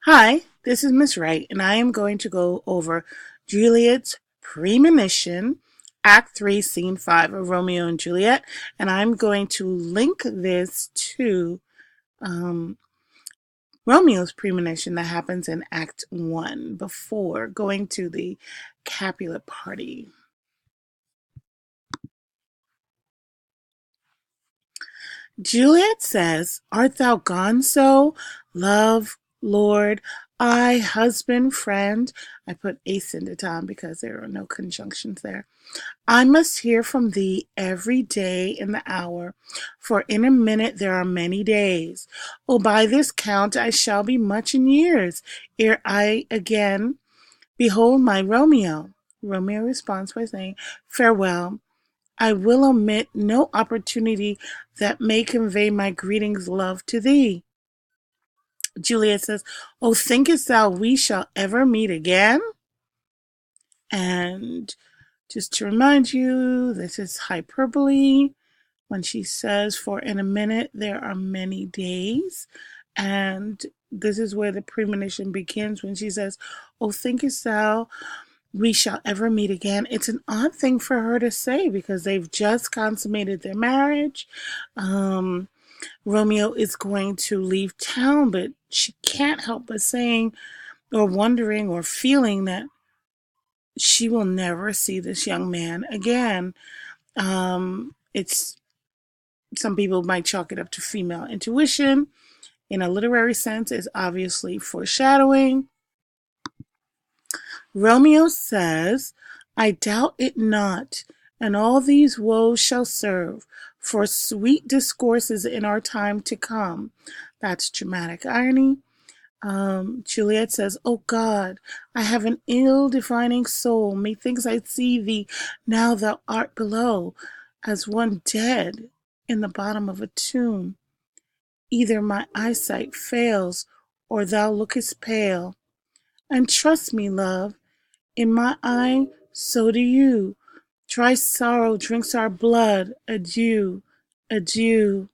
Hi, this is Miss Wright, and I am going to go over Juliet's Premonition, Act 3, Scene 5 of Romeo and Juliet, and I'm going to link this to um, Romeo's Premonition that happens in Act 1 before going to the Capulet party. Juliet says, "Art thou gone so? Love, Lord, I, husband, friend." I put ace into time because there are no conjunctions there. "I must hear from thee every day in the hour, for in a minute there are many days. Oh, by this count I shall be much in years, ere I again behold my Romeo." Romeo responds by saying, "Farewell. I will omit no opportunity that may convey my greetings, love, to thee." Juliet says, "Oh, thinkest thou we shall ever meet again?" And just to remind you, this is hyperbole when she says, "For in a minute there are many days." And this is where the premonition begins when she says, "Oh, thinkest thou we shall ever meet again?" It's an odd thing for her to say because they've just consummated their marriage. Um, Romeo is going to leave town, but she can't help but saying or wondering or feeling that she will never see this young man again. It's some people might chalk it up to female intuition. In a literary sense, it's obviously foreshadowing. Romeo says, "I doubt it not, and all these woes shall serve for sweet discourses in our time to come." That's dramatic irony. Juliet says, "Oh God, I have an ill divining soul. Methinks I see thee now thou art below, as one dead in the bottom of a tomb. Either my eyesight fails, or thou lookest pale. And trust me, love, in my eye so do you. Dry sorrow drinks our blood. Adieu, adieu."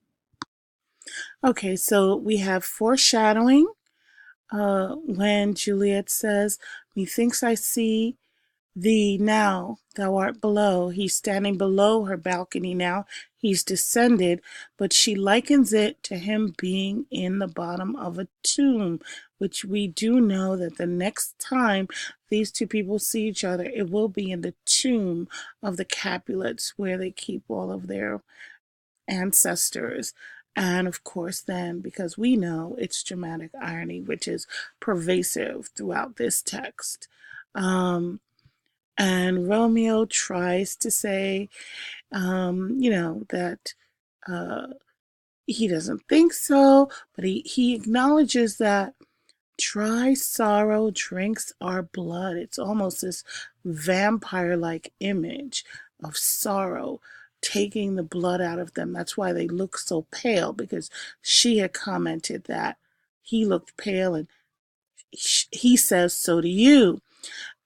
Okay, so we have foreshadowing when Juliet says, "Methinks I see thee now, thou art below." He's standing below her balcony now. He's descended, but she likens it to him being in the bottom of a tomb, which we do know that the next time these two people see each other, it will be in the tomb of the Capulets where they keep all of their ancestors. And of course, then, because we know it's dramatic irony, which is pervasive throughout this text. Um, and Romeo tries to say, that uh, he doesn't think so, but he acknowledges that dry sorrow drinks our blood. It's almost this vampire like image of sorrow taking the blood out of them. That's why they look so pale, because she had commented that he looked pale, and he says, "So do you."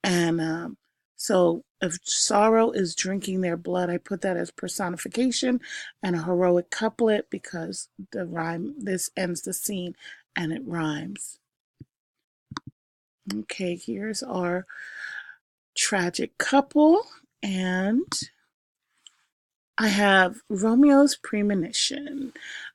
And so if sorrow is drinking their blood, I put that as personification and a heroic couplet because the rhyme, this ends the scene and it rhymes. Okay, here's our tragic couple, and I have Romeo's Premonition.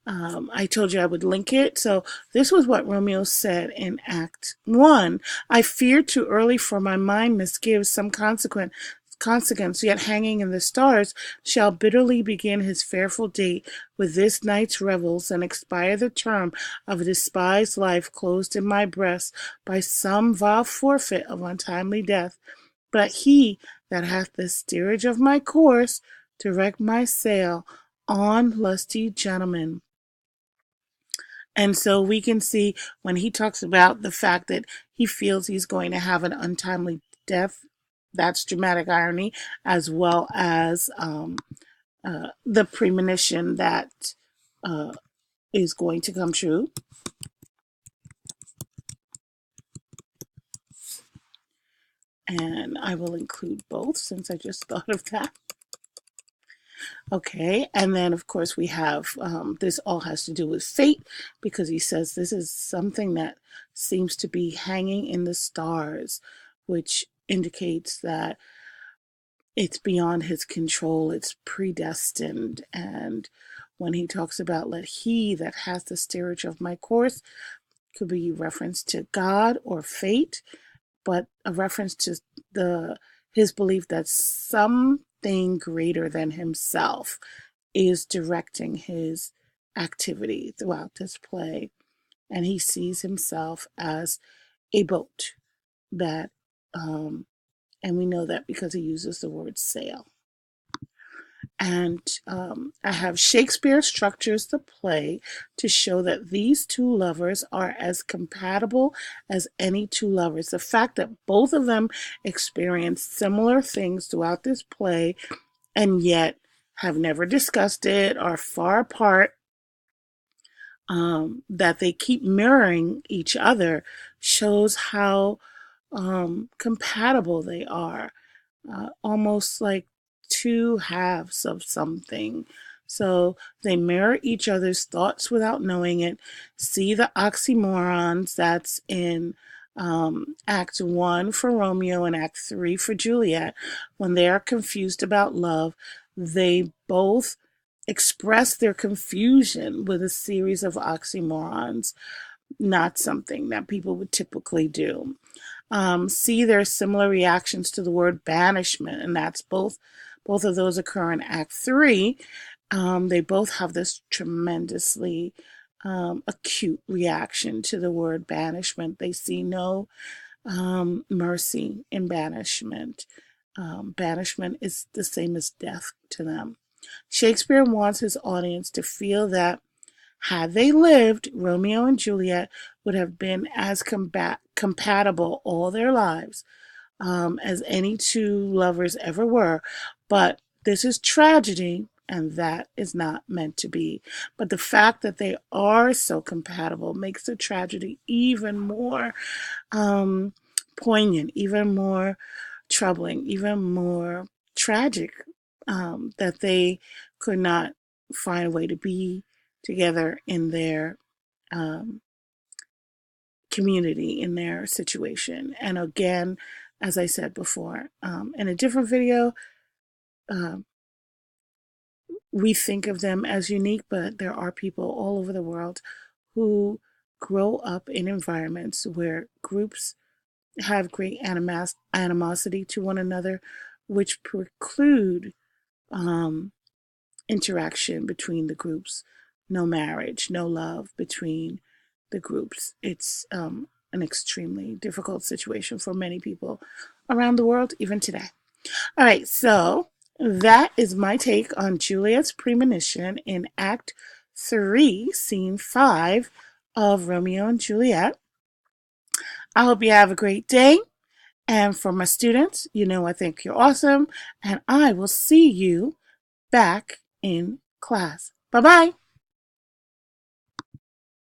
I told you I would link it. So this was what Romeo said in Act 1. "I fear too early, for my mind misgives some consequence, yet hanging in the stars, shall bitterly begin his fearful date with this night's revels, and expire the term of a despised life closed in my breast by some vile forfeit of untimely death. But he that hath the steerage of my course, direct my sail on, lusty gentlemen." And so we can see when he talks about the fact that he feels he's going to have an untimely death, that's dramatic irony, as well as the premonition that uh, is going to come true. And I will include both since I just thought of that. Okay, and then of course we have this all has to do with fate because he says this is something that seems to be hanging in the stars, which indicates that it's beyond his control, it's predestined. And when he talks about let he that hath the steerage of my course, could be reference to God or fate, but a reference to the his belief that something greater than himself is directing his activity throughout this play. And he sees himself as a boat that, and we know that because he uses the word sail. And I have Shakespeare structures the play to show that these two lovers are as compatible as any two lovers. The fact that both of them experience similar things throughout this play and yet have never discussed it, are far apart, that they keep mirroring each other, shows how compatible they are, almost like two halves of something. So they mirror each other's thoughts without knowing it, see the oxymorons that's in Act 1 for Romeo and Act 3 for Juliet. When they are confused about love, they both express their confusion with a series of oxymorons, not something that people would typically do. See their similar reactions to the word banishment, and that's both of those occur in Act 3. They both have this tremendously acute reaction to the word banishment. They see no mercy in banishment. Banishment is the same as death to them. Shakespeare wants his audience to feel that had they lived, Romeo and Juliet would have been as compatible all their lives as any two lovers ever were. But this is tragedy, and that is not meant to be. But the fact that they are so compatible makes the tragedy even more poignant, even more troubling, even more tragic, that they could not find a way to be together in their community, in their situation. And again, as I said before, in a different video, we think of them as unique, but there are people all over the world who grow up in environments where groups have great animosity to one another, which preclude interaction between the groups. No marriage, no love between the groups. It's an extremely difficult situation for many people around the world, even today. All right, so that is my take on Juliet's Premonition in Act 3, Scene 5 of Romeo and Juliet. I hope you have a great day. And for my students, you know I think you're awesome. And I will see you back in class. Bye-bye.